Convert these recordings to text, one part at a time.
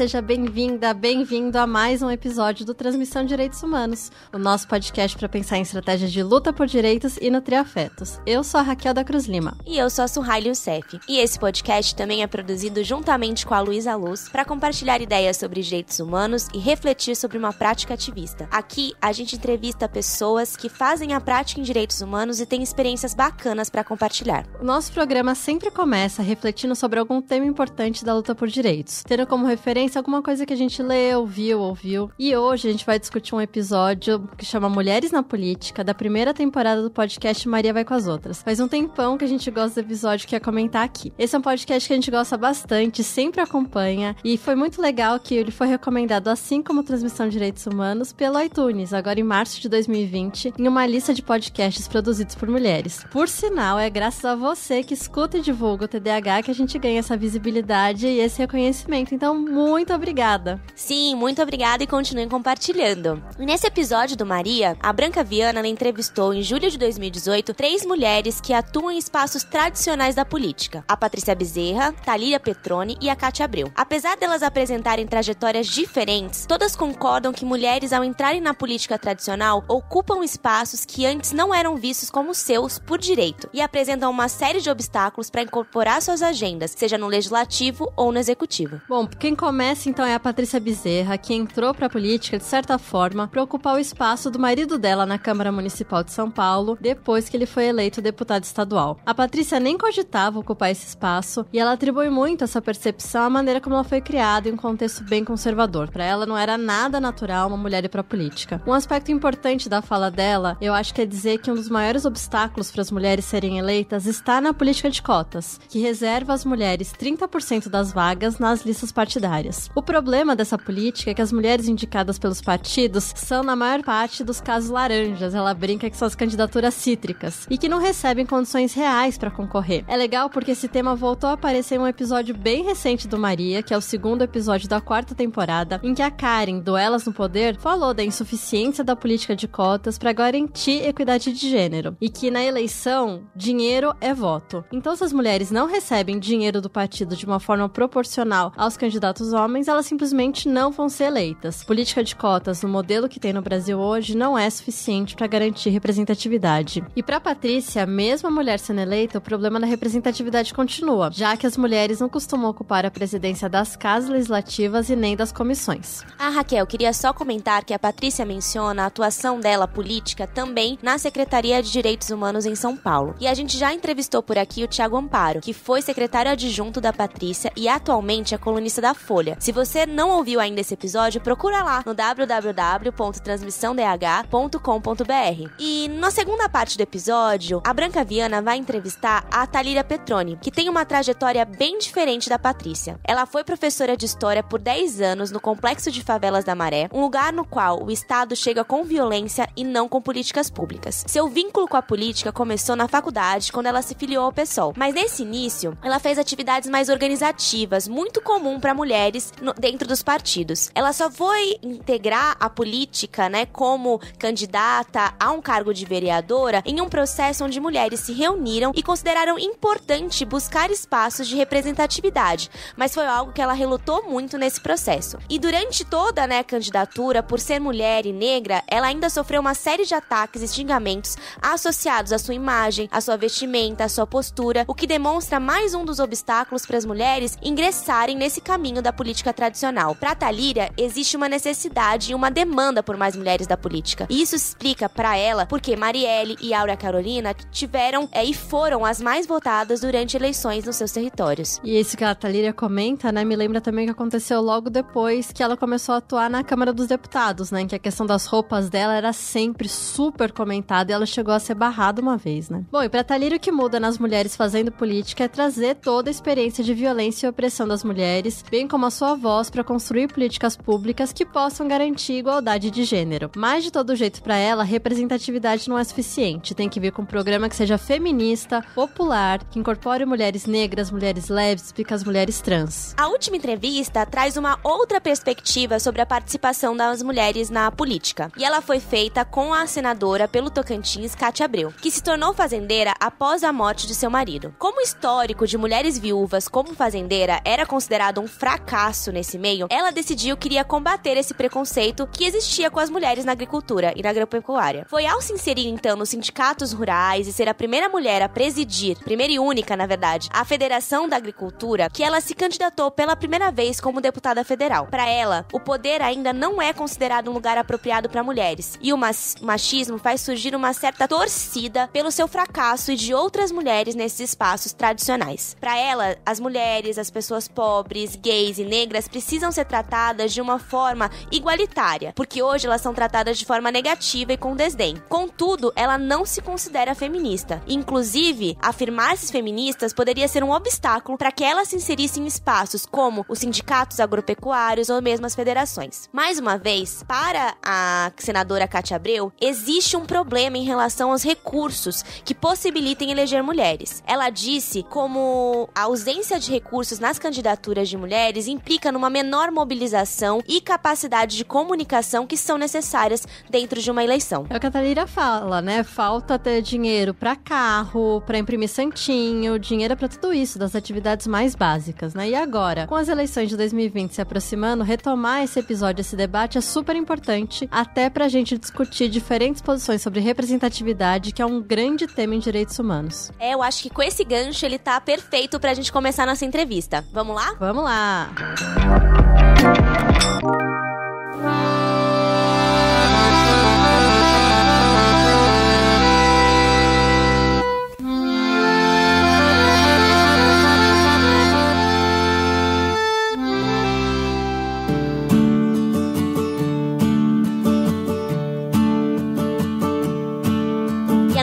seja bem-vinda, bem-vindo a mais um episódio do Transmissão Direitos Humanos, o nosso podcast para pensar em estratégias de luta por direitos e nutrir afetos. Eu sou a Raquel da Cruz Lima. E eu sou a Suhaili Youssef. E esse podcast também é produzido juntamente com a Luísa Luz para compartilhar ideias sobre direitos humanos e refletir sobre uma prática ativista. Aqui, a gente entrevista pessoas que fazem a prática em direitos humanos e têm experiências bacanas para compartilhar. O nosso programa sempre começa refletindo sobre algum tema importante da luta por direitos, tendo como referência alguma coisa que a gente leu, viu, ouviu. E hoje a gente vai discutir um episódio que chama Mulheres na Política, da primeira temporada do podcast Maria Vai com as Outras. Faz um tempão que a gente gosta do episódio que ia comentar aqui. Esse é um podcast que a gente gosta bastante, sempre acompanha, e foi muito legal que ele foi recomendado, assim como Transmissão de Direitos Humanos, pelo iTunes, agora em março de 2020, em uma lista de podcasts produzidos por mulheres. Por sinal, é graças a você que escuta e divulga o TDAH que a gente ganha essa visibilidade e esse reconhecimento. Então, muito obrigada. Sim, muito obrigada e continuem compartilhando. E nesse episódio do Maria, a Branca Viana ela entrevistou em julho de 2018 três mulheres que atuam em espaços tradicionais da política: a Patrícia Bezerra, Thalíria Petroni e a Cátia Abreu. Apesar delas apresentarem trajetórias diferentes, todas concordam que mulheres, ao entrarem na política tradicional, ocupam espaços que antes não eram vistos como seus por direito e apresentam uma série de obstáculos para incorporar suas agendas, seja no legislativo ou no executivo. Bom, quem começa então é a Patrícia Bezerra, que entrou para a política, de certa forma, para ocupar o espaço do marido dela na Câmara Municipal de São Paulo, depois que ele foi eleito deputado estadual. A Patrícia nem cogitava ocupar esse espaço e ela atribui muito essa percepção à maneira como ela foi criada em um contexto bem conservador. Para ela não era nada natural uma mulher ir para a política. Um aspecto importante da fala dela, eu acho que é dizer que um dos maiores obstáculos para as mulheres serem eleitas está na política de cotas, que reserva às mulheres 30% das vagas nas listas partidárias. O problema dessa política é que as mulheres indicadas pelos partidos são, na maior parte dos casos, laranjas. Ela brinca que são as candidaturas cítricas e que não recebem condições reais para concorrer. É legal porque esse tema voltou a aparecer em um episódio bem recente do Maria, que é o segundo episódio da 4ª temporada, em que a Karen, do Elas no Poder, falou da insuficiência da política de cotas para garantir equidade de gênero e que na eleição, dinheiro é voto. Então, se as mulheres não recebem dinheiro do partido de uma forma proporcional aos candidatos homens, elas simplesmente não vão ser eleitas. Política de cotas, no modelo que tem no Brasil hoje, não é suficiente para garantir representatividade. E para Patrícia, mesmo a mulher sendo eleita, o problema da representatividade continua, já que as mulheres não costumam ocupar a presidência das casas legislativas e nem das comissões. Raquel, queria só comentar que a Patrícia menciona a atuação dela política também na Secretaria de Direitos Humanos em São Paulo. E a gente já entrevistou por aqui o Thiago Amparo, que foi secretário adjunto da Patrícia e atualmente é colunista da Folha. Se você não ouviu ainda esse episódio, procura lá no www.transmissãodh.com.br. E na segunda parte do episódio, a Branca Viana vai entrevistar a Thalíria Petroni, que tem uma trajetória bem diferente da Patrícia. Ela foi professora de História por 10 anos no Complexo de Favelas da Maré, um lugar no qual o Estado chega com violência e não com políticas públicas. Seu vínculo com a política começou na faculdade, quando ela se filiou ao PSOL. Mas nesse início, ela fez atividades mais organizativas, muito comum para mulheres dentro dos partidos. Ela só foi integrar a política, como candidata a um cargo de vereadora em um processo onde mulheres se reuniram e consideraram importante buscar espaços de representatividade, mas foi algo que ela relutou muito nesse processo. E durante toda a candidatura, por ser mulher e negra, ela ainda sofreu uma série de ataques e xingamentos associados à sua imagem, à sua vestimenta, à sua postura, o que demonstra mais um dos obstáculos para as mulheres ingressarem nesse caminho da política tradicional. Para Thalíria, existe uma necessidade e uma demanda por mais mulheres da política. E isso explica para ela porque Marielle e Áurea Carolina tiveram e foram as mais votadas durante eleições nos seus territórios. E isso que a Thalíria comenta, me lembra também que aconteceu logo depois que ela começou a atuar na Câmara dos Deputados, em que a questão das roupas dela era sempre super comentada e ela chegou a ser barrada uma vez, Bom, e pra Thalíria, o que muda nas mulheres fazendo política é trazer toda a experiência de violência e opressão das mulheres, bem como a sua voz para construir políticas públicas que possam garantir igualdade de gênero. Mas, de todo jeito, pra ela, representatividade não é suficiente. Tem que vir com um programa que seja feminista, popular, que incorpore mulheres negras, mulheres lésbicas, mulheres trans. A última entrevista traz uma outra perspectiva sobre a participação das mulheres na política. E ela foi feita com a senadora pelo Tocantins, Cátia Abreu, que se tornou fazendeira após a morte de seu marido. Como o histórico de mulheres viúvas como fazendeira era considerado um fracasso espaço nesse meio, ela decidiu que iria combater esse preconceito que existia com as mulheres na agricultura e na agropecuária. Foi ao se inserir, então, nos sindicatos rurais e ser a primeira mulher a presidir, primeira e única, na verdade, a Federação da Agricultura, que ela se candidatou pela primeira vez como deputada federal. Para ela, o poder ainda não é considerado um lugar apropriado para mulheres, e o machismo faz surgir uma certa torcida pelo seu fracasso e de outras mulheres nesses espaços tradicionais. Para ela, as mulheres, as pessoas pobres, gays e negras precisam ser tratadas de uma forma igualitária, porque hoje elas são tratadas de forma negativa e com desdém. Contudo, ela não se considera feminista. Inclusive, afirmar-se feministas poderia ser um obstáculo para que ela se inserisse em espaços como os sindicatos agropecuários ou mesmo as federações. Mais uma vez, para a senadora Cátia Abreu, existe um problema em relação aos recursos que possibilitem eleger mulheres. Ela disse como a ausência de recursos nas candidaturas de mulheres implica numa menor mobilização e capacidade de comunicação que são necessárias dentro de uma eleição. É o que a Thalira fala, né? Falta ter dinheiro pra carro, pra imprimir santinho, dinheiro pra tudo isso, das atividades mais básicas, né? E agora, com as eleições de 2020 se aproximando, retomar esse episódio, esse debate é super importante, até pra gente discutir diferentes posições sobre representatividade, que é um grande tema em direitos humanos. Eu acho que com esse gancho ele tá perfeito pra gente começar nossa entrevista. Vamos lá? Vamos lá!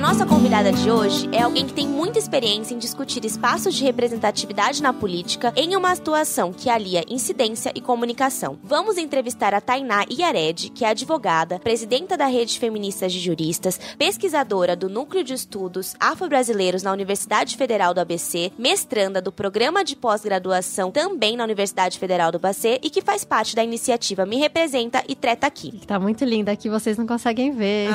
Nossa convidada de hoje é alguém que tem muita experiência em discutir espaços de representatividade na política em uma atuação que alia incidência e comunicação. Vamos entrevistar a Tainá Yared, que é advogada, presidenta da Rede Feministas de Juristas, pesquisadora do Núcleo de Estudos Afro-Brasileiros na Universidade Federal do ABC, mestranda do Programa de Pós-Graduação também na Universidade Federal do ABC e que faz parte da iniciativa Me Representa e Treta Aqui. Tá muito linda aqui, vocês não conseguem ver.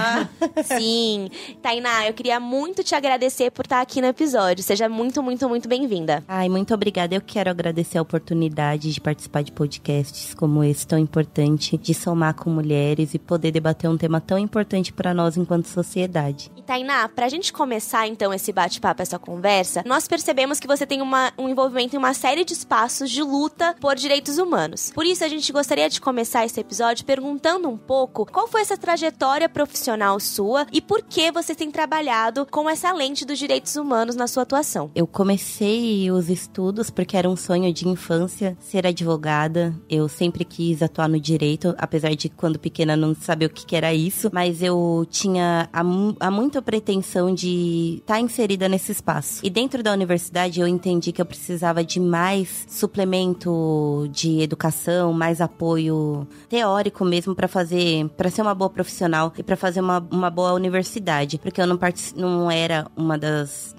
Sim. Tainá, eu queria muito te agradecer por estar aqui no episódio. Seja muito, muito, muito bem-vinda. Ai, muito obrigada. Eu quero agradecer a oportunidade de participar de podcasts como esse tão importante, de somar com mulheres e poder debater um tema tão importante para nós enquanto sociedade. E Tainá, pra gente começar então esse bate-papo, essa conversa, nós percebemos que você tem um envolvimento em uma série de espaços de luta por direitos humanos. Por isso, a gente gostaria de começar esse episódio perguntando um pouco qual foi essa trajetória profissional sua e por que você tem trabalhado com essa lente dos direitos humanos na sua atuação. Eu comecei os estudos porque era um sonho de infância ser advogada. Eu sempre quis atuar no direito, apesar de quando pequena não saber o que era isso, mas eu tinha há muita pretensão de estar inserida nesse espaço. E dentro da universidade eu entendi que eu precisava de mais suplemento de educação, mais apoio teórico mesmo para ser uma boa profissional e para fazer uma boa universidade, porque eu não era uma das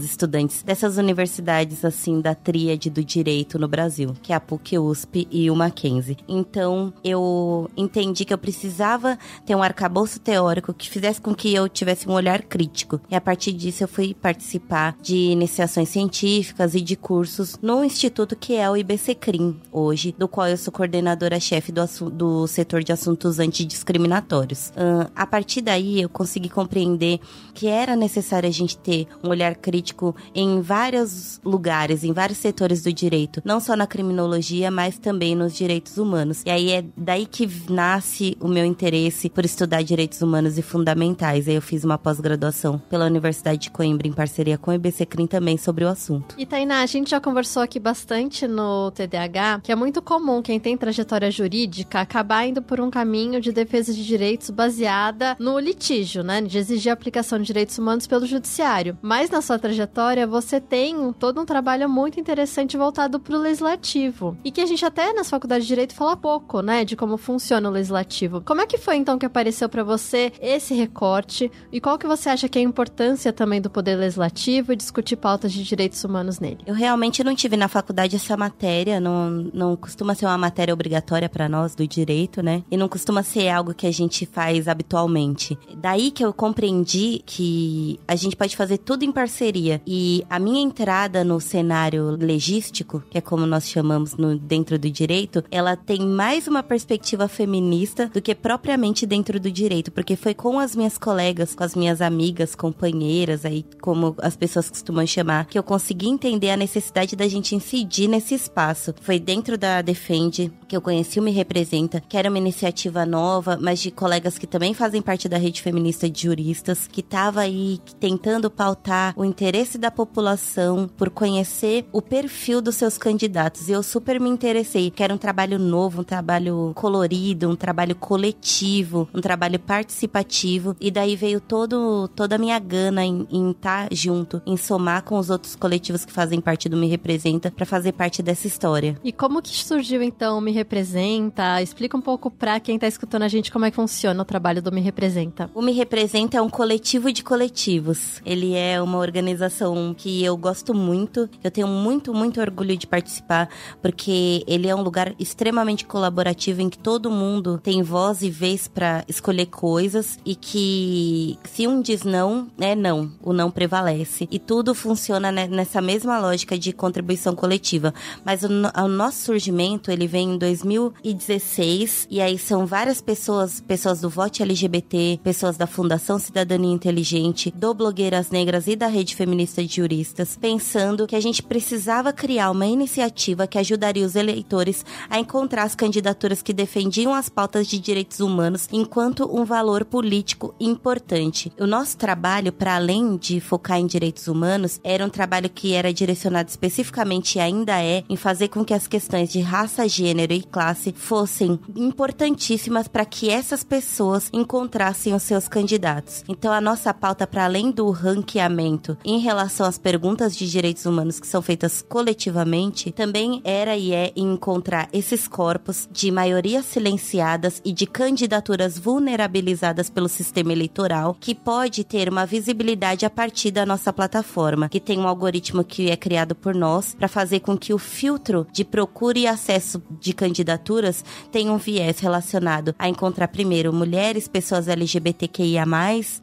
estudantes dessas universidades, assim, da tríade do direito no Brasil, que é a PUC, USP e o Mackenzie. Então, eu entendi que eu precisava ter um arcabouço teórico que fizesse com que eu tivesse um olhar crítico. E a partir disso, eu fui participar de iniciações científicas e de cursos no instituto que é o IBCCRIM, hoje, do qual eu sou coordenadora-chefe do setor de assuntos antidiscriminatórios. A partir daí, eu consegui compreender que era necessário a gente ter um olhar crítico em vários lugares, em vários setores do direito, não só na criminologia, mas também nos direitos humanos. E aí é daí que nasce o meu interesse por estudar direitos humanos e fundamentais. Aí eu fiz uma pós-graduação pela Universidade de Coimbra, em parceria com o IBCCRIM também, sobre o assunto. E Tainá, a gente já conversou aqui bastante no TDAH, que é muito comum quem tem trajetória jurídica acabar indo por um caminho de defesa de direitos baseada no litígio, né? De exigir a aplicação de direitos humanos pelo judiciário. Mas na sua trajetória, você tem todo um trabalho muito interessante voltado para o legislativo. E que a gente até nas faculdades de Direito fala pouco, né? De como funciona o legislativo. Como é que foi, então, que apareceu para você esse recorte? E qual que você acha que é a importância também do poder legislativo e discutir pautas de direitos humanos nele? Eu realmente não tive na faculdade essa matéria. Não costuma ser uma matéria obrigatória para nós do direito, né? E não costuma ser algo que a gente faz habitualmente. Daí que eu compreendi que a gente pode fazer tudo em parceria. E a minha entrada no cenário legístico, que é como nós chamamos dentro do direito, ela tem mais uma perspectiva feminista do que propriamente dentro do direito, porque foi com as minhas colegas, com as minhas amigas, companheiras, aí como as pessoas costumam chamar, que eu consegui entender a necessidade da gente incidir nesse espaço. Foi dentro da Defende que eu conheci o Me Representa, que era uma iniciativa nova, mas de colegas que também fazem parte da rede feminista de juristas, que estava aí tentando pautar o interesse da população por conhecer o perfil dos seus candidatos. E eu super me interessei, que era um trabalho novo, um trabalho colorido, um trabalho coletivo, um trabalho participativo. E daí veio toda a minha gana em estar junto, em somar com os outros coletivos que fazem parte do Me Representa, para fazer parte dessa história. E como que surgiu, então, o Me Representa? Explica um pouco pra quem tá escutando a gente como é que funciona o trabalho do Me Representa. O Me Representa é um coletivo de coletivos. Ele é uma organização que eu gosto muito. Eu tenho muito, muito orgulho de participar, porque ele é um lugar extremamente colaborativo em que todo mundo tem voz e vez pra escolher coisas e que se um diz não, é não. O não prevalece. E tudo funciona nessa mesma lógica de contribuição coletiva. Mas o nosso surgimento, ele vem em 2016, e aí são várias pessoas do Vote LGBT, pessoas da Fundação Cidadania Inteligente, do Blogueiras Negras e da Rede Feminista de Juristas, pensando que a gente precisava criar uma iniciativa que ajudaria os eleitores a encontrar as candidaturas que defendiam as pautas de direitos humanos enquanto um valor político importante. O nosso trabalho, para além de focar em direitos humanos, era um trabalho que era direcionado especificamente, e ainda é, em fazer com que as questões de raça, gênero e classe fossem importantíssimas para que essas pessoas encontrassem os seus candidatos. Então, a nossa pauta, para além do ranqueamento em relação às perguntas de direitos humanos que são feitas coletivamente, também era e é encontrar esses corpos de maiorias silenciadas e de candidaturas vulnerabilizadas pelo sistema eleitoral, que pode ter uma visibilidade a partir da nossa plataforma, que tem um algoritmo que é criado por nós para fazer com que o filtro de procura e acesso de candidaturas tenha um viés relacionado a encontrar primeiro mulheres, pessoas LGBTQIA+,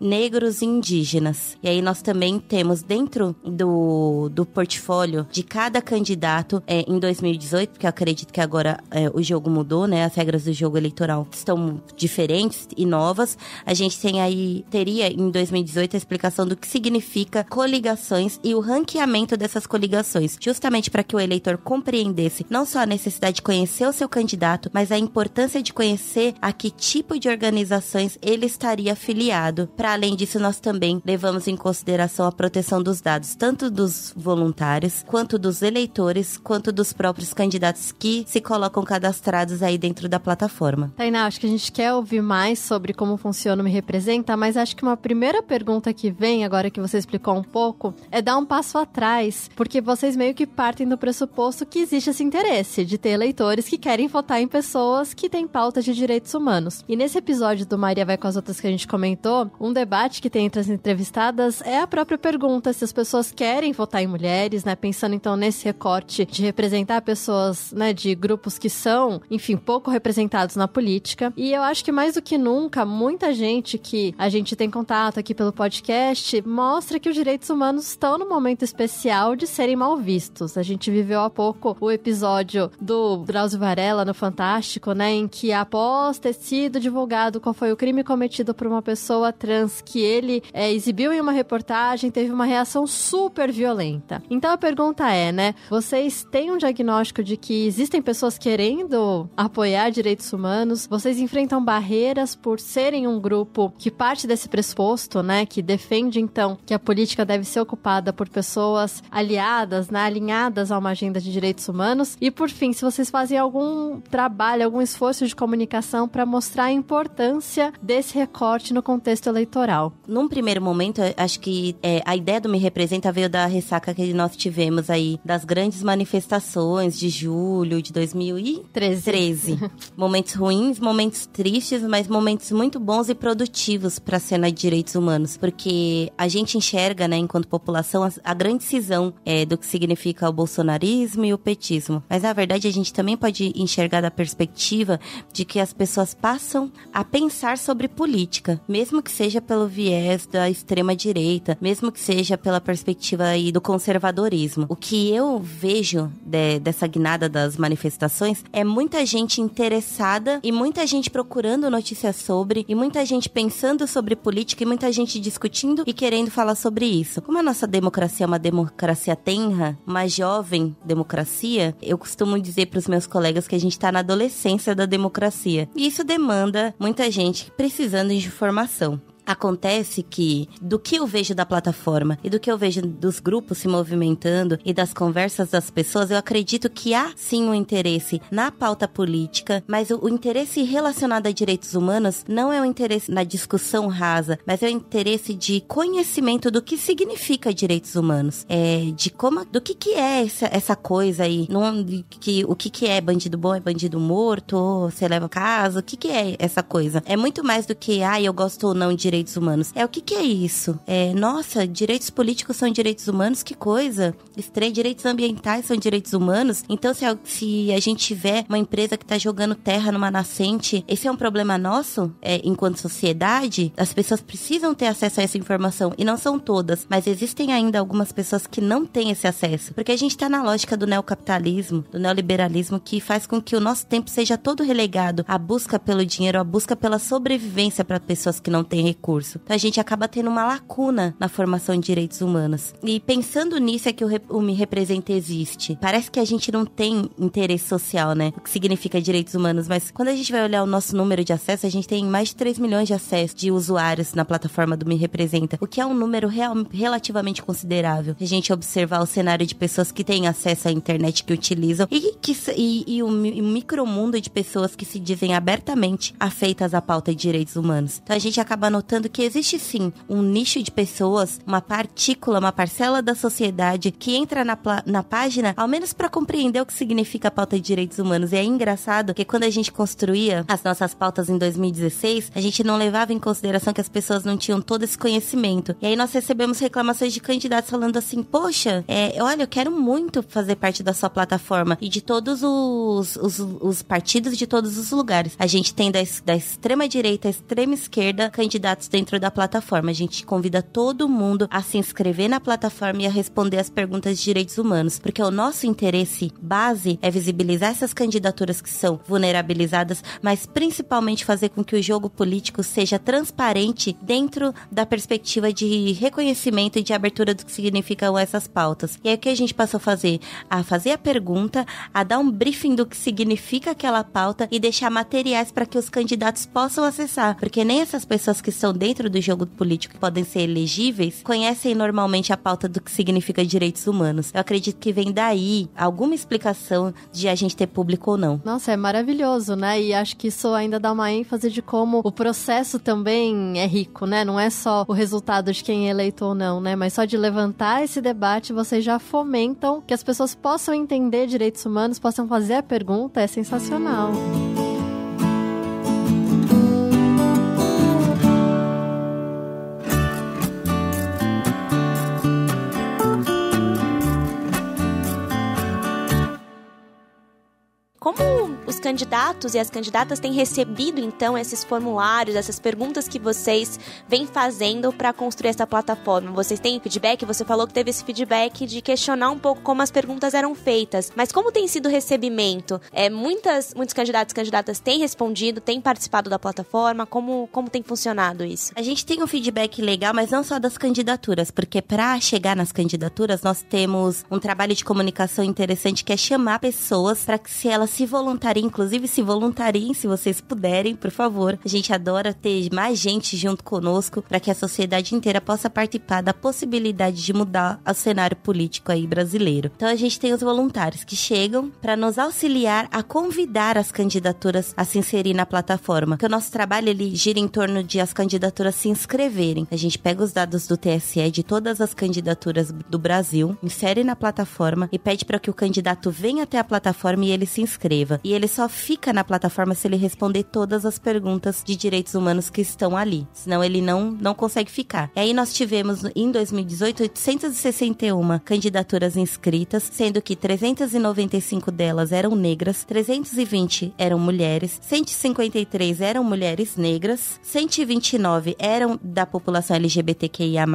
negros e indígenas. E aí nós também temos dentro do portfólio de cada candidato, em 2018, porque eu acredito que agora o jogo mudou, né? As regras do jogo eleitoral estão diferentes e novas. A gente teria em 2018 a explicação do que significa coligações e o ranqueamento dessas coligações, justamente para que o eleitor compreendesse não só a necessidade de conhecer o seu candidato, mas a importância de conhecer a que tipo de organizações ele estaria afiliado. Para além disso, nós também levamos em consideração a proteção dos dados, tanto dos voluntários, quanto dos eleitores, quanto dos próprios candidatos que se colocam cadastrados aí dentro da plataforma. Tainá, acho que a gente quer ouvir mais sobre como funciona o Me Representa, mas acho que uma primeira pergunta que vem, agora que você explicou um pouco, é dar um passo atrás, porque vocês meio que partem do pressuposto que existe esse interesse de ter eleitores que querem votar em pessoas que têm pautas de direitos humanos. E nesse episódio do Maria Vai com as Outras que a gente comentou, um debate que tem entre as entrevistadas é a própria pergunta se as pessoas querem votar em mulheres, né? Pensando então nesse recorte de representar pessoas, né, de grupos que são, enfim, pouco representados na política. E eu acho que mais do que nunca, muita gente que a gente tem contato aqui pelo podcast mostra que os direitos humanos estão num momento especial de serem mal vistos. A gente viveu há pouco o episódio do Drauzio Varela no Fantástico, né, em que após ter sido divulgado qual foi o crime cometido por uma pessoa trans que ele exibiu em uma reportagem, teve uma reação super violenta. Então a pergunta é, né, vocês têm um diagnóstico de que existem pessoas querendo apoiar direitos humanos? Vocês enfrentam barreiras por serem um grupo que parte desse pressuposto, né, que defende então que a política deve ser ocupada por pessoas aliadas, né, alinhadas a uma agenda de direitos humanos? E por fim, se vocês fazem algum trabalho, algum esforço de comunicação para mostrar a importância desse recorte no contexto eleitoral. Num primeiro momento, acho que a ideia do Me Representa veio da ressaca que nós tivemos aí, das grandes manifestações de julho de 2013. Momentos ruins, momentos tristes, mas momentos muito bons e produtivos para a cena de direitos humanos, porque a gente enxerga, né, enquanto população, a grande cisão do que significa o bolsonarismo e o petismo. Mas, na verdade, a gente também pode pode enxergar da perspectiva de que as pessoas passam a pensar sobre política, mesmo que seja pelo viés da extrema-direita, mesmo que seja pela perspectiva aí do conservadorismo. O que eu vejo dessa guinada das manifestações é muita gente interessada e muita gente procurando notícias sobre, e muita gente pensando sobre política e muita gente discutindo e querendo falar sobre isso. Como a nossa democracia é uma democracia tenra, uma jovem democracia, eu costumo dizer para os meus colegas que a gente está na adolescência da democracia. E isso demanda muita gente precisando de informação. Acontece que, do que eu vejo da plataforma e do que eu vejo dos grupos se movimentando e das conversas das pessoas, eu acredito que há sim um interesse na pauta política, mas o interesse relacionado a direitos humanos não é um interesse na discussão rasa, mas é um interesse de conhecimento do que significa direitos humanos, do que é essa coisa aí, o que é bandido bom, é bandido morto, ou você leva caso, o que é essa coisa? É muito mais do que, eu gosto ou não de direitos humanos. O que é isso? Nossa, direitos políticos são direitos humanos? Que coisa! Direitos ambientais são direitos humanos? Então, se a gente tiver uma empresa que está jogando terra numa nascente, esse é um problema nosso? Enquanto sociedade, as pessoas precisam ter acesso a essa informação. E não são todas, mas existem ainda algumas pessoas que não têm esse acesso. Porque a gente está na lógica do neocapitalismo, do neoliberalismo, que faz com que o nosso tempo seja todo relegado à busca pelo dinheiro, à busca pela sobrevivência para pessoas que não têm recurso. Então a gente acaba tendo uma lacuna na formação de direitos humanos. E pensando nisso é que o Me Representa existe. Parece que a gente não tem interesse social, né? O que significa direitos humanos, mas quando a gente vai olhar o nosso número de acesso, a gente tem mais de 3 milhões de acessos de usuários na plataforma do Me Representa, o que é um número relativamente considerável. A gente observar o cenário de pessoas que têm acesso à internet, que utilizam, e o micromundo de pessoas que se dizem abertamente afeitas à pauta de direitos humanos. Então a gente acaba notando que existe sim um nicho de pessoas, uma parcela da sociedade que entra na página, ao menos para compreender o que significa a pauta de direitos humanos. E é engraçado que quando a gente construía as nossas pautas em 2016, a gente não levava em consideração que as pessoas não tinham todo esse conhecimento. E aí nós recebemos reclamações de candidatos falando assim, poxa, olha, eu quero muito fazer parte da sua plataforma e de todos os partidos de todos os lugares. A gente tem da extrema direita à extrema esquerda candidatos dentro da plataforma. A gente convida todo mundo a se inscrever na plataforma e a responder as perguntas de direitos humanos, porque o nosso interesse base é visibilizar essas candidaturas que são vulnerabilizadas, mas principalmente fazer com que o jogo político seja transparente dentro da perspectiva de reconhecimento e de abertura do que significam essas pautas. E aí o que a gente passou a fazer? A fazer a pergunta, a dar um briefing do que significa aquela pauta e deixar materiais para que os candidatos possam acessar, porque nem essas pessoas que estão dentro do jogo político que podem ser elegíveis conhecem normalmente a pauta do que significa direitos humanos. Eu acredito que vem daí alguma explicação de a gente ter público ou não. Nossa, é maravilhoso, né? E acho que isso ainda dá uma ênfase de como o processo também é rico, né? Não é só o resultado de quem é eleito ou não, né? Mas só de levantar esse debate, vocês já fomentam que as pessoas possam entender direitos humanos, possam fazer a pergunta. É sensacional. Como os candidatos e as candidatas têm recebido, então, esses formulários, essas perguntas que vocês vêm fazendo para construir essa plataforma? Vocês têm feedback? Você falou que teve esse feedback de questionar um pouco como as perguntas eram feitas. Mas como tem sido o recebimento? Muitos candidatos e candidatas têm respondido, têm participado da plataforma? Como tem funcionado isso? A gente tem um feedback legal, mas não só das candidaturas, porque para chegar nas candidaturas, nós temos um trabalho de comunicação interessante que é chamar pessoas para que se elas se voluntariem, inclusive se voluntariem, se vocês puderem, por favor. A gente adora ter mais gente junto conosco para que a sociedade inteira possa participar da possibilidade de mudar o cenário político aí brasileiro. Então a gente tem os voluntários que chegam para nos auxiliar a convidar as candidaturas a se inserir na plataforma. Porque o nosso trabalho ele gira em torno de as candidaturas se inscreverem. A gente pega os dados do TSE de todas as candidaturas do Brasil, insere na plataforma e pede para que o candidato venha até a plataforma e ele se inscreva. E ele só só fica na plataforma se ele responder todas as perguntas de direitos humanos que estão ali. Senão ele não consegue ficar. E aí nós tivemos, em 2018, 861 candidaturas inscritas, sendo que 395 delas eram negras, 320 eram mulheres, 153 eram mulheres negras, 129 eram da população LGBTQIA+,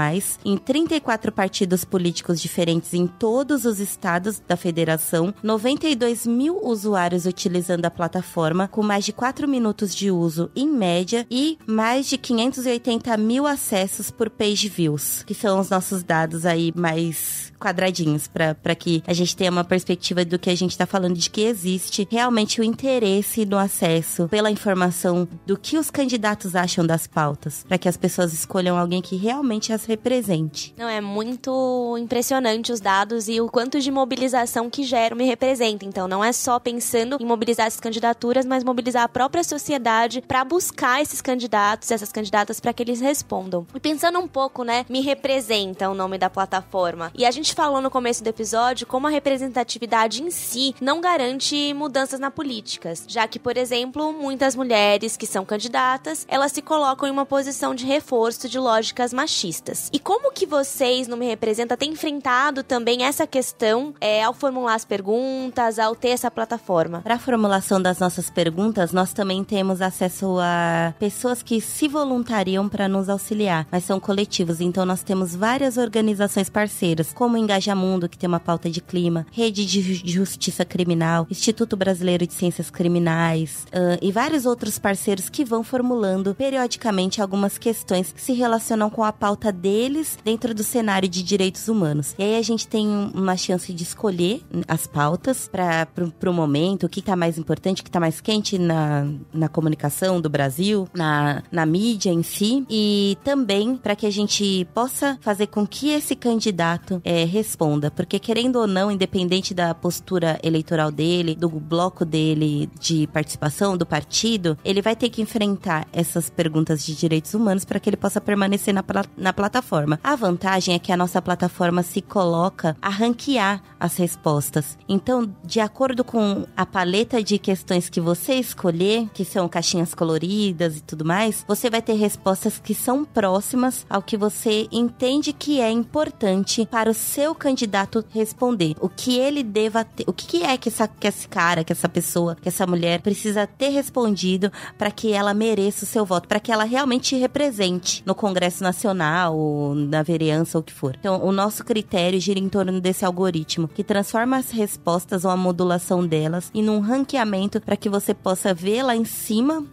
em 34 partidos políticos diferentes em todos os estados da federação, 92 mil usuários utilizando a plataforma, com mais de 4 minutos de uso em média e mais de 580 mil acessos por page views, que são os nossos dados aí mais quadradinhos, para que a gente tenha uma perspectiva do que a gente tá falando, de que existe realmente o interesse no acesso pela informação do que os candidatos acham das pautas, para que as pessoas escolham alguém que realmente as represente. Não, é muito impressionante os dados e o quanto de mobilização que gera Me Representa. Então, não é só pensando em mobilizar essas candidaturas, mas mobilizar a própria sociedade para buscar esses candidatos, essas candidatas, para que eles respondam. E pensando um pouco, né, Me Representa, o nome da plataforma. E a gente falou no começo do episódio como a representatividade em si não garante mudanças na política, já que, por exemplo, muitas mulheres que são candidatas, elas se colocam em uma posição de reforço de lógicas machistas. E como que vocês, no Me Representa, têm enfrentado também essa questão ao formular as perguntas, ao ter essa plataforma? Para a formulação das nossas perguntas, nós também temos acesso a pessoas que se voluntariam para nos auxiliar, mas são coletivos, então nós temos várias organizações parceiras, como o Engajamundo, que tem uma pauta de clima, Rede de Justiça Criminal, Instituto Brasileiro de Ciências Criminais, e vários outros parceiros que vão formulando periodicamente algumas questões que se relacionam com a pauta deles dentro do cenário de direitos humanos. E aí a gente tem uma chance de escolher as pautas para o momento, o que está mais importante, o que está mais quente na comunicação do Brasil, na mídia em si, e também para que a gente possa fazer com que esse candidato responda, porque querendo ou não, independente da postura eleitoral dele, do bloco dele de participação, do partido, ele vai ter que enfrentar essas perguntas de direitos humanos para que ele possa permanecer na plataforma. A vantagem é que a nossa plataforma se coloca a ranquear as respostas. Então, de acordo com a paleta de questões que você escolher, que são caixinhas coloridas e tudo mais, você vai ter respostas que são próximas ao que você entende que é importante para o seu candidato responder. O que ele deva ter, o que é que esse cara, que essa pessoa, que essa mulher precisa ter respondido para que ela mereça o seu voto, para que ela realmente represente no Congresso Nacional, ou na vereança, ou o que for. Então, o nosso critério gira em torno desse algoritmo, que transforma as respostas ou a modulação delas em um ranqueamento para que você possa ver lá em cima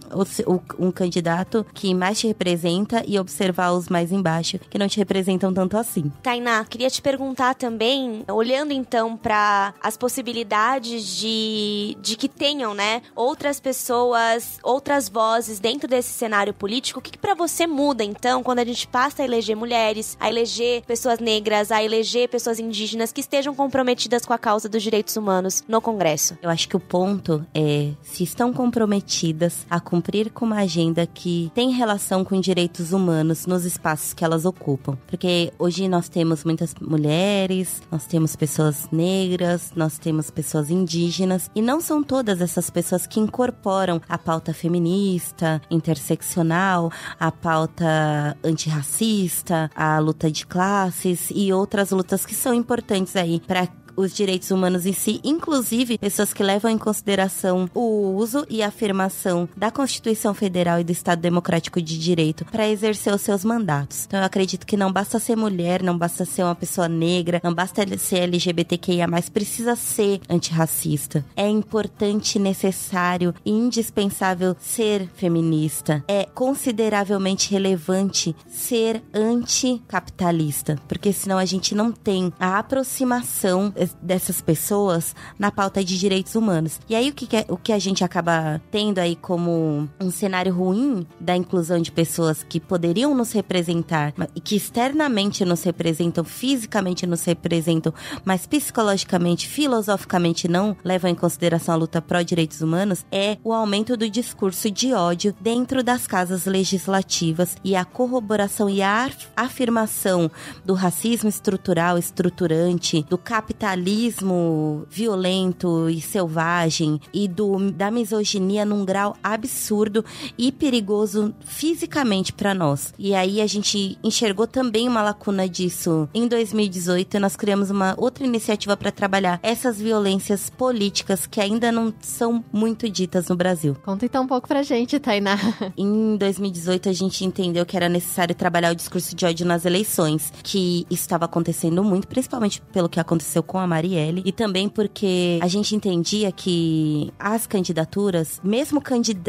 um candidato que mais te representa e observar os mais embaixo, que não te representam tanto assim. Tainá, queria te perguntar também, olhando então para as possibilidades de que tenham, né, outras pessoas, outras vozes dentro desse cenário político, o que para você muda então quando a gente passa a eleger mulheres, a eleger pessoas negras, a eleger pessoas indígenas que estejam comprometidas com a causa dos direitos humanos no Congresso? Eu acho que o ponto é se estão comprometidas a cumprir com uma agenda que tem relação com direitos humanos nos espaços que elas ocupam. Porque hoje nós temos muitas mulheres, nós temos pessoas negras, nós temos pessoas indígenas, e não são todas essas pessoas que incorporam a pauta feminista, interseccional, a pauta antirracista, a luta de classes e outras lutas que são importantes aí para os direitos humanos em si, inclusive pessoas que levam em consideração o uso e a afirmação da Constituição Federal e do Estado Democrático de Direito para exercer os seus mandatos. Então eu acredito que não basta ser mulher, não basta ser uma pessoa negra, não basta ser LGBTQIA+, precisa ser antirracista. É importante, necessário e indispensável ser feminista. É consideravelmente relevante ser anticapitalista, porque senão a gente não tem a aproximação dessas pessoas na pauta de direitos humanos. E aí o que a gente acaba tendo aí como um cenário ruim da inclusão de pessoas que poderiam nos representar e que externamente nos representam, fisicamente nos representam, mas psicologicamente, filosoficamente não levam em consideração a luta pró-direitos humanos, é o aumento do discurso de ódio dentro das casas legislativas e a corroboração e a afirmação do racismo estrutural, estruturante, do capitalismo sexualismo violento e selvagem e da misoginia num grau absurdo e perigoso fisicamente para nós. E aí a gente enxergou também uma lacuna disso. Em 2018, nós criamos uma outra iniciativa para trabalhar essas violências políticas que ainda não são muito ditas no Brasil. Conta então um pouco pra gente, Tainá. Em 2018, a gente entendeu que era necessário trabalhar o discurso de ódio nas eleições, que estava acontecendo muito, principalmente pelo que aconteceu com a Marielle, e também porque a gente entendia que as candidaturas, mesmo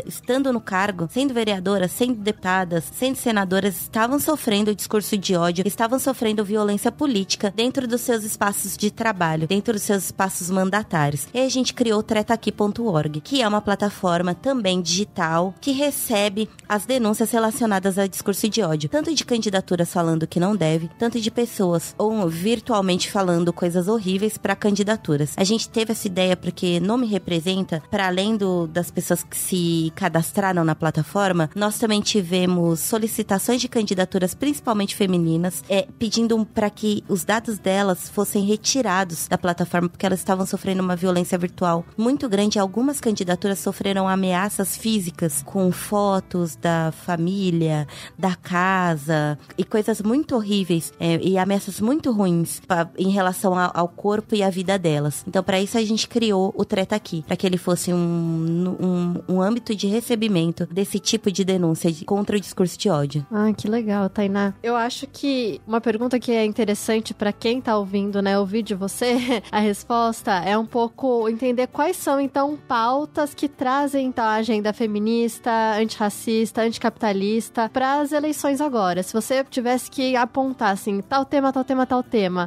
estando no cargo, sendo vereadoras, sendo deputadas, sendo senadoras, estavam sofrendo o discurso de ódio, estavam sofrendo violência política dentro dos seus espaços de trabalho, dentro dos seus espaços mandatários. E a gente criou o tretaaqui.org, que é uma plataforma também digital que recebe as denúncias relacionadas ao discurso de ódio, tanto de candidaturas falando que não deve, tanto de pessoas ou virtualmente falando coisas horríveis para candidaturas. A gente teve essa ideia porque não me representa, para além das pessoas que se cadastraram na plataforma, nós também tivemos solicitações de candidaturas, principalmente femininas, pedindo para que os dados delas fossem retirados da plataforma, porque elas estavam sofrendo uma violência virtual muito grande. Algumas candidaturas sofreram ameaças físicas, com fotos da família, da casa, e coisas muito horríveis, e ameaças muito ruins em relação ao corpo e à vida delas. Então, para isso, a gente criou o Treta Aqui, para que ele fosse um âmbito de recebimento desse tipo de denúncia contra o discurso de ódio. Ah, que legal, Tainá. Eu acho que uma pergunta que é interessante para quem tá ouvindo, né, ouvir de você, a resposta é um pouco entender quais são, então, pautas que trazem, então, a agenda feminista, antirracista, anticapitalista para as eleições agora. Se você tivesse que apontar, assim, tal tema,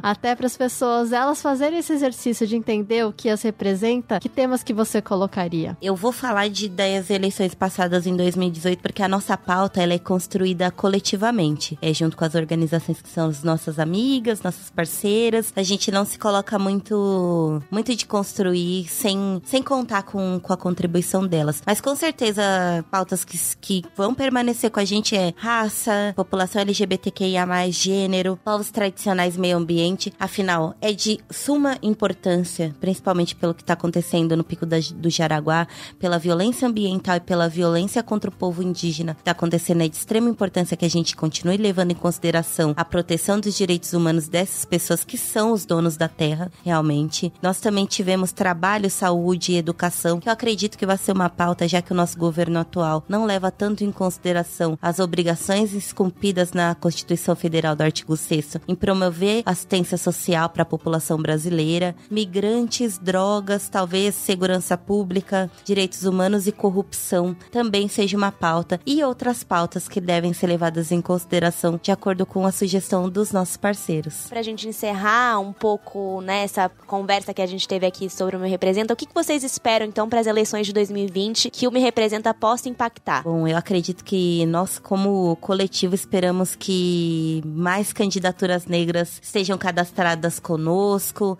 até para as pessoas, elas fazerem esse exercício de entender o que as representa, que temas que você colocaria? Eu vou falar das eleições passadas em 2018, porque a nossa pauta, ela é construída coletivamente, junto com as organizações que são as nossas amigas, nossas parceiras. A gente não se coloca muito de construir sem contar com a contribuição delas. Mas com certeza, pautas que vão permanecer com a gente raça, população LGBTQIA+, gênero, povos tradicionais, meio ambiente. Afinal, é de suma importância, principalmente pelo que está acontecendo no Pico do Jaraguá, pela violência ambiental e pela violência contra o povo indígena que está acontecendo. É de extrema importância que a gente continue levando em consideração a proteção dos direitos humanos dessas pessoas que são os donos da terra, realmente. Nós também tivemos trabalho, saúde e educação, que eu acredito que vai ser uma pauta, já que o nosso governo atual não leva tanto em consideração as obrigações esculpidas na Constituição Federal do artigo 6º em promover assistência social para a população brasileira, migrantes, drogas, talvez segurança pública, direitos humanos e corrupção também seja uma pauta, e outras pautas que devem ser levadas em consideração de acordo com a sugestão dos nossos parceiros. Pra gente encerrar um pouco, né, essa conversa que a gente teve aqui sobre o Me Representa, o que vocês esperam então para as eleições de 2020 que o Me Representa possa impactar? Bom, eu acredito que nós, como coletivo, esperamos que mais candidaturas negras estejam cadastradas conosco,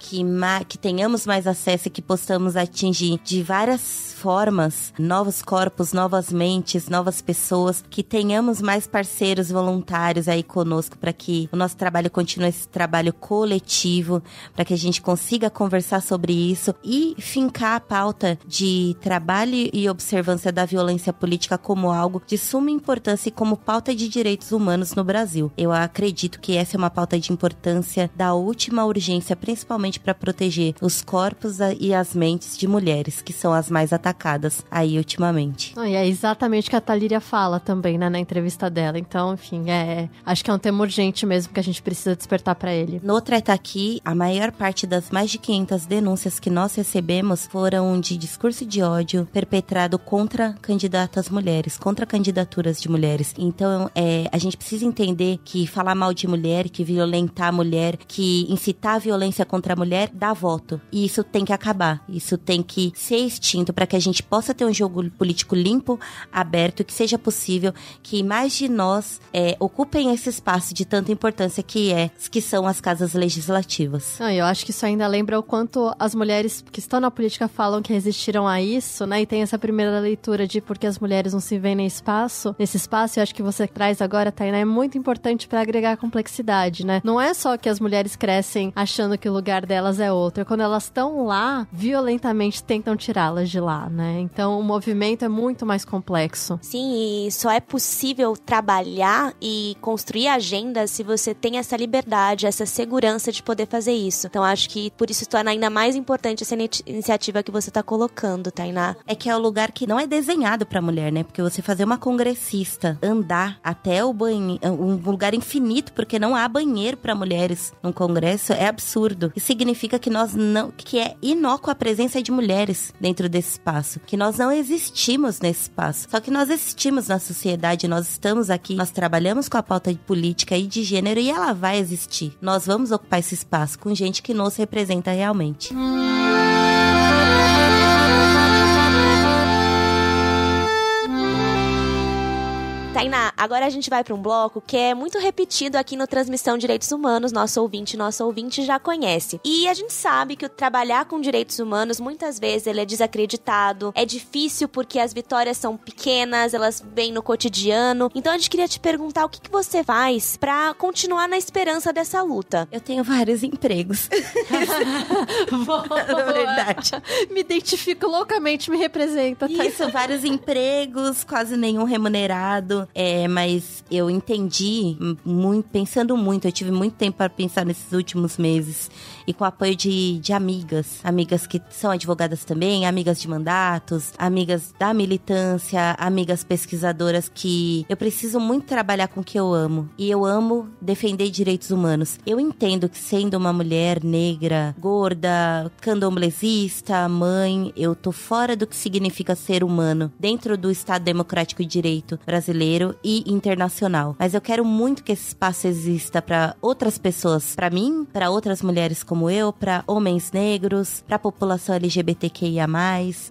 que tenhamos mais acesso e que possamos atingir de várias formas novos corpos, novas mentes, novas pessoas, que tenhamos mais parceiros voluntários aí conosco para que o nosso trabalho continue esse trabalho coletivo, para que a gente consiga conversar sobre isso e fincar a pauta de trabalho e observância da violência política como algo de suma importância e como pauta de direitos humanos no Brasil. Eu acredito que essa é uma pauta de importância da última urgência, principalmente para proteger os corpos e as mentes de mulheres, que são as mais atacadas aí ultimamente. E é exatamente o que a Thalíria fala também, né, na entrevista dela. Então, enfim, acho que é um tema urgente mesmo que a gente precisa despertar para ele. No Treta Aqui, a maior parte das mais de 500 denúncias que nós recebemos foram de discurso de ódio perpetrado contra candidatas mulheres, contra candidaturas de mulheres. Então, a gente precisa entender que falar mal de mulher, que violentar a mulher, que incitar a violência contra a mulher, dá voto. E isso tem que acabar. Isso tem que ser extinto para que a gente possa ter um jogo político limpo, aberto, que seja possível que mais de nós ocupem esse espaço de tanta importância que são as casas legislativas. Eu acho que isso ainda lembra o quanto as mulheres que estão na política falam que resistiram a isso, né? E tem essa primeira leitura de porque as mulheres não se veem nesse espaço. Eu acho que você traz agora, Tainá, é muito importante para agregar complexidade, né? Não é só que as mulheres crescem achando que o lugar lugar delas é outro. Quando elas estão lá, violentamente tentam tirá-las de lá, né? Então o movimento é muito mais complexo. Sim, e só é possível trabalhar e construir agendas se você tem essa liberdade, essa segurança de poder fazer isso. Então acho que por isso se torna ainda mais importante essa iniciativa que você tá colocando, Tainá. É que é o lugar que não é desenhado pra mulher, né? Porque você fazer uma congressista andar até o banheiro, um lugar infinito, porque não há banheiro pra mulheres num congresso, é absurdo. E significa que que é inócua a presença de mulheres dentro desse espaço, que nós não existimos nesse espaço. Só que nós existimos na sociedade, nós estamos aqui, nós trabalhamos com a pauta de política e de gênero e ela vai existir. Nós vamos ocupar esse espaço com gente que nos representa realmente. Tainá, agora a gente vai para um bloco que é muito repetido aqui no Transmissão Direitos Humanos, nosso ouvinte já conhece. E a gente sabe que o trabalhar com direitos humanos, muitas vezes ele é desacreditado, é difícil porque as vitórias são pequenas, elas vêm no cotidiano. Então a gente queria te perguntar o que você faz para continuar na esperança dessa luta. Eu tenho vários empregos. Na verdade. Me identifico loucamente, me representa. Tá? Isso, vários empregos, quase nenhum remunerado. Mas eu entendi pensando muito, eu tive muito tempo para pensar nesses últimos meses, e com o apoio de amigas que são advogadas também, amigas de mandatos, amigas da militância, amigas pesquisadoras, que eu preciso muito trabalhar com o que eu amo, e eu amo defender direitos humanos. Eu entendo que sendo uma mulher negra, gorda, candomblessista, mãe, eu tô fora do que significa ser humano dentro do Estado Democrático de Direito brasileiro e internacional. Mas eu quero muito que esse espaço exista para outras pessoas, para mim, para outras mulheres como eu, para homens negros, para a população LGBTQIA+.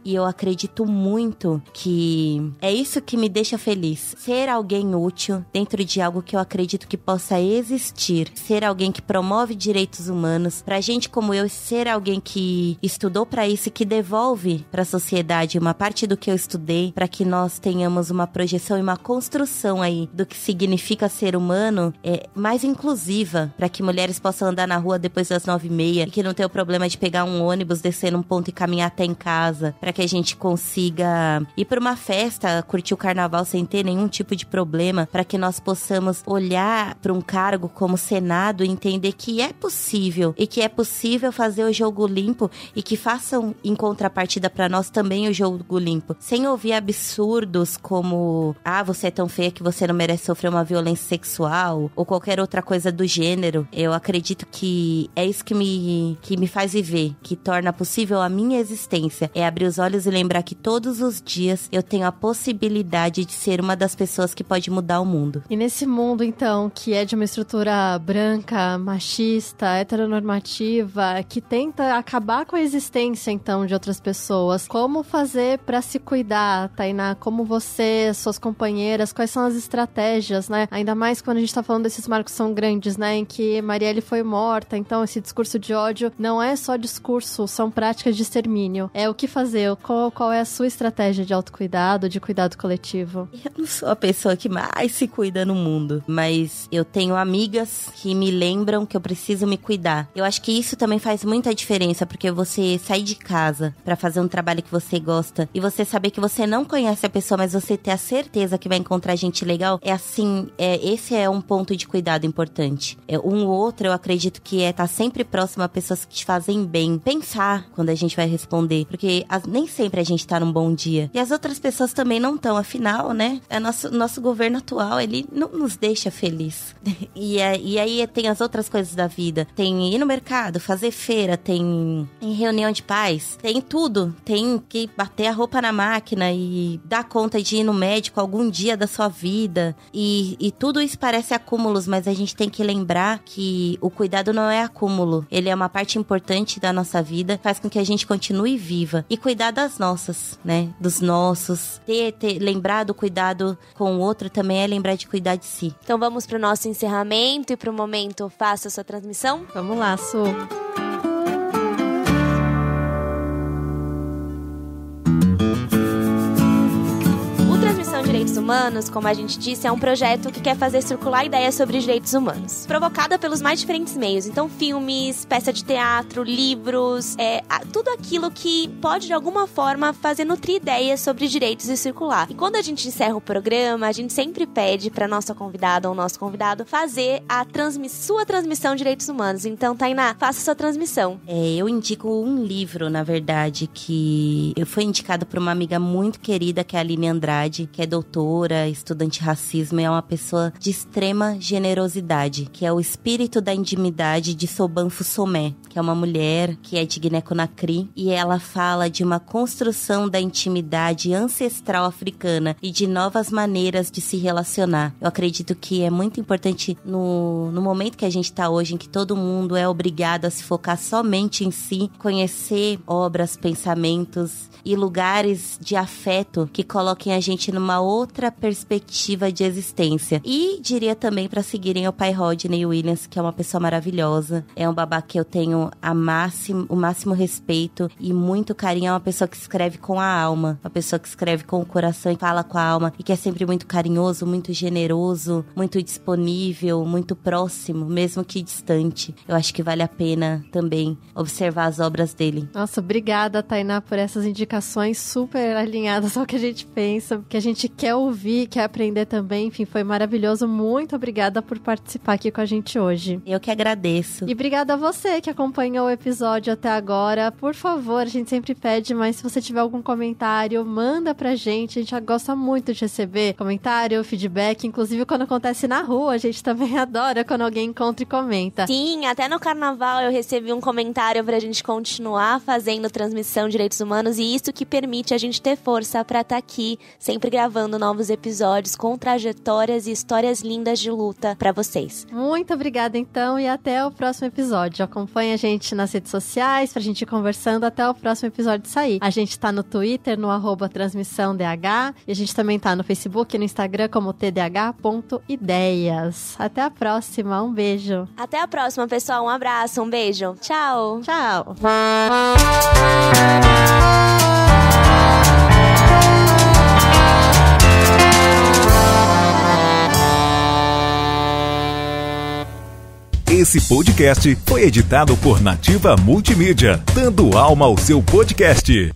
E eu acredito muito que é isso que me deixa feliz. Ser alguém útil dentro de algo que eu acredito que possa existir. Ser alguém que promove direitos humanos. Pra gente como eu, ser alguém que estudou para isso e que devolve para a sociedade uma parte do que eu estudei, para que nós tenhamos uma projeção e uma construção aí do que significa ser humano mais inclusiva, para que mulheres possam andar na rua depois das 9h30 e que não tenha o problema de pegar um ônibus, descer num ponto e caminhar até em casa, para que a gente consiga ir para uma festa, curtir o carnaval sem ter nenhum tipo de problema, para que nós possamos olhar para um cargo como Senado e entender que é possível, e que é possível fazer o jogo limpo, e que façam em contrapartida para nós também o jogo limpo, sem ouvir absurdos como você é tão feia que você não merece sofrer uma violência sexual ou qualquer outra coisa do gênero. Eu acredito que é isso que me faz viver, que torna possível a minha existência. É abrir os olhos e lembrar que todos os dias eu tenho a possibilidade de ser uma das pessoas que pode mudar o mundo. E nesse mundo, então, que é de uma estrutura branca, machista, heteronormativa, que tenta acabar com a existência, então, de outras pessoas, como fazer pra se cuidar, Tainá? Como você, suas companheiras, quais são as estratégias, né? Ainda mais quando a gente tá falando desses marcos são grandes, né? Em que Marielle foi morta, então esse discurso de ódio não é só discurso, são práticas de extermínio. É o que fazer, qual é a sua estratégia de autocuidado, de cuidado coletivo? Eu não sou a pessoa que mais se cuida no mundo, mas eu tenho amigas que me lembram que eu preciso me cuidar. Eu acho que isso também faz muita diferença, porque você sair de casa pra fazer um trabalho que você gosta e você saber que você não conhece a pessoa, mas você ter a certeza que vai encontrar gente legal, esse é um ponto de cuidado importante. Um ou outro, eu acredito que é estar sempre próximo a pessoas que te fazem bem. Pensar quando a gente vai responder, porque nem sempre a gente tá num bom dia. E as outras pessoas também não estão, afinal, né? Nosso governo atual, ele não nos deixa feliz. E aí tem as outras coisas da vida. Tem ir no mercado, fazer feira, tem reunião de pais, tem tudo. Tem que bater a roupa na máquina e dar conta de ir no médico algum dia da sua vida. E tudo isso parece acúmulos, mas a gente tem que lembrar que o cuidado não é acúmulo. Ele é uma parte importante da nossa vida, faz com que a gente continue viva. E cuidar das nossas, né? Dos nossos. Lembrar do cuidado com o outro também é lembrar de cuidar de si. Então vamos pro nosso encerramento e pro momento Faça a Sua Transmissão? Vamos lá, Su. Direitos Humanos, como a gente disse, é um projeto que quer fazer circular ideias sobre direitos humanos, provocada pelos mais diferentes meios. Então, filmes, peça de teatro, livros, tudo aquilo que pode, de alguma forma, fazer nutrir ideias sobre direitos e circular. E quando a gente encerra o programa, a gente sempre pede para nossa convidada ou nosso convidado fazer a sua transmissão de direitos humanos. Então, Tainá, faça sua transmissão. Eu indico um livro, na verdade, que foi indicado por uma amiga muito querida, que é a Aline Andrade, que é doutora, estudante de racismo, e é uma pessoa de extrema generosidade, que é O Espírito da Intimidade, de Soban Fussomé, que é uma mulher que é de Guiné-Conakry, e ela fala de uma construção da intimidade ancestral africana e de novas maneiras de se relacionar. Eu acredito que é muito importante no momento que a gente está hoje, em que todo mundo é obrigado a se focar somente em si, conhecer obras, pensamentos e lugares de afeto que coloquem a gente numa outra perspectiva de existência. E diria também para seguirem o pai Rodney Williams, que é uma pessoa maravilhosa, é um babá que eu tenho o máximo respeito e muito carinho. É uma pessoa que escreve com a alma, uma pessoa que escreve com o coração e fala com a alma, e que é sempre muito carinhoso, muito generoso, muito disponível, muito próximo, mesmo que distante. Eu acho que vale a pena também observar as obras dele. Nossa, obrigada, Tainá, por essas indicações super alinhadas ao que a gente pensa, que a gente quer ouvir, quer aprender também. Enfim, foi maravilhoso. Muito obrigada por participar aqui com a gente hoje. Eu que agradeço. E obrigada a você que acompanhou o episódio até agora. Por favor, a gente sempre pede, mas se você tiver algum comentário, manda pra gente. A gente gosta muito de receber comentário, feedback. Inclusive, quando acontece na rua, a gente também adora quando alguém encontra e comenta. Sim, até no carnaval eu recebi um comentário pra gente continuar fazendo transmissão de direitos humanos, e isso que permite a gente ter força pra estar aqui, sempre gravando novos episódios com trajetórias e histórias lindas de luta pra vocês. Muito obrigada, então, e até o próximo episódio. Acompanhe a gente nas redes sociais pra gente ir conversando até o próximo episódio sair. A gente tá no Twitter, no @transmissãodh, e a gente também tá no Facebook e no Instagram como tdh.ideias. Até a próxima, um beijo. Até a próxima, pessoal. Um abraço, um beijo. Tchau. Tchau. Esse podcast foi editado por Nativa Multimídia, dando alma ao seu podcast.